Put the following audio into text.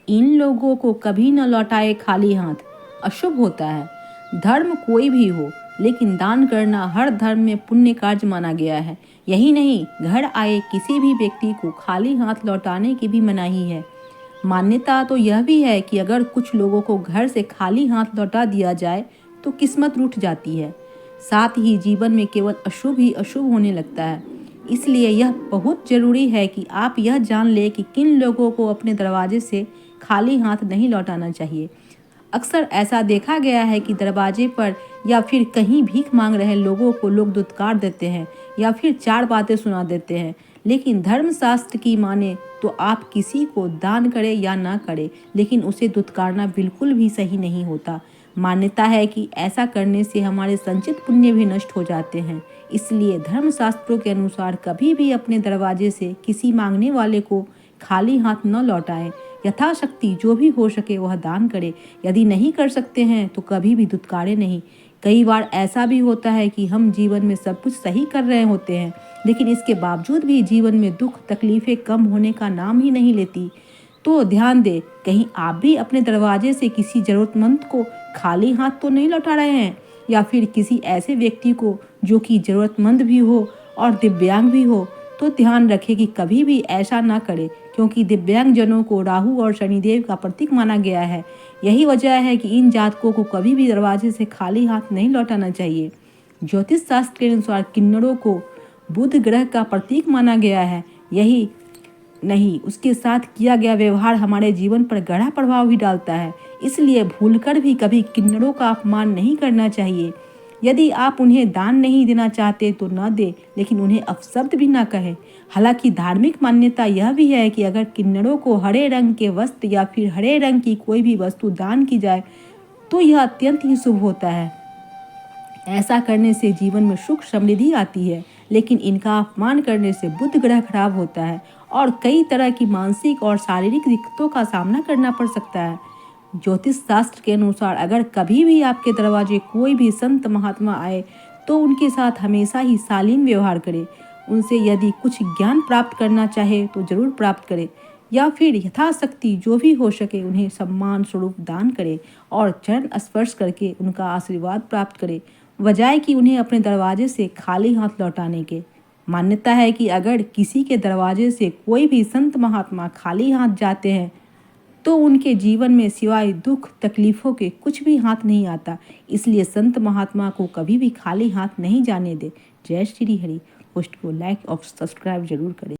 इन लोगों को कभी न लौटाए खाली हाथ, अशुभ होता है। धर्म कोई भी हो, लेकिन दान करना हर धर्म में पुण्य कार्य माना गया है। यही नहीं, घर आए किसी भी व्यक्ति को खाली हाथ लौटाने की भी मनाही है। मान्यता तो यह भी है कि अगर कुछ लोगों को घर से खाली हाथ लौटा दिया जाए तो किस्मत रूठ जाती है, साथ ही जीवन में केवल अशुभ ही अशुभ होने लगता है। इसलिए यह बहुत जरूरी है कि आप यह जान लें कि किन लोगों को अपने दरवाजे से खाली हाथ नहीं लौटाना चाहिए। अक्सर ऐसा देखा गया है कि दरवाजे पर या फिर कहीं भीख मांग रहे लोगों को लोग दुत्कार देते हैं या फिर चार बातें सुना देते हैं। लेकिन धर्मशास्त्र की माने तो आप किसी को दान करें या ना करें, लेकिन उसे दुत्कारना बिल्कुल भी सही नहीं होता। मान्यता है कि ऐसा करने से हमारे संचित पुण्य भी नष्ट हो जाते हैं। इसलिए धर्मशास्त्रों के अनुसार कभी भी अपने दरवाजे से किसी मांगने वाले को खाली हाथ न लौटाएं। यथाशक्ति जो भी हो सके वह दान करें। यदि नहीं कर सकते हैं तो कभी भी दुत्कारे नहीं। कई बार ऐसा भी होता है कि हम जीवन में सब कुछ सही कर रहे होते हैं, लेकिन इसके बावजूद भी जीवन में दुख तकलीफें कम होने का नाम ही नहीं लेती। तो ध्यान दे, कहीं आप भी अपने दरवाजे से किसी जरूरतमंद को खाली हाथ तो नहीं लौटा रहे हैं, या फिर किसी ऐसे व्यक्ति को जो कि जरूरतमंद भी हो और दिव्यांग भी हो। तो ध्यान रखें कि कभी भी ऐसा ना करें, क्योंकि दिव्यांग जनों को राहु और शनिदेव का प्रतीक माना गया है। यही वजह है कि इन जातकों को कभी भी दरवाजे से खाली हाथ नहीं लौटाना चाहिए। ज्योतिष शास्त्र के अनुसार किन्नरों को बुध ग्रह का प्रतीक माना गया है। यही नहीं, उसके साथ किया गया व्यवहार हमारे जीवन पर गहरा प्रभाव भी डालता है। इसलिए भूलकर भी कभी किन्नरों का अपमान नहीं करना चाहिए। यदि आप उन्हें दान नहीं देना चाहते तो न दे, लेकिन उन्हें अपशब्द भी ना कहें। हालांकि धार्मिक मान्यता यह भी है कि अगर किन्नरों को हरे रंग के वस्त्र या फिर हरे रंग की कोई भी वस्तु दान की जाए तो यह अत्यंत ही शुभ होता है। ऐसा करने से जीवन में सुख समृद्धि आती है, लेकिन इनका अपमान करने से बुध ग्रह खराब होता है और कई तरह की मानसिक और शारीरिक दिक्कतों का सामना करना पड़ सकता है। ज्योतिष शास्त्र के अनुसार अगर कभी भी आपके दरवाजे कोई भी संत महात्मा आए तो उनके साथ हमेशा ही शालीन व्यवहार करें। उनसे यदि कुछ ज्ञान प्राप्त करना चाहे तो जरूर प्राप्त करें, या फिर यथाशक्ति जो भी हो सके उन्हें सम्मान स्वरूप दान करें और चरण स्पर्श करके उनका आशीर्वाद प्राप्त करें, बजाय कि उन्हें अपने दरवाजे से खाली हाथ लौटाने के। मान्यता है कि अगर किसी के दरवाजे से कोई भी संत महात्मा खाली हाथ जाते हैं तो उनके जीवन में सिवाय दुख तकलीफों के कुछ भी हाथ नहीं आता। इसलिए संत महात्मा को कभी भी खाली हाथ नहीं जाने दे। जय श्री हरि। पोस्ट को लाइक और सब्सक्राइब जरूर करें।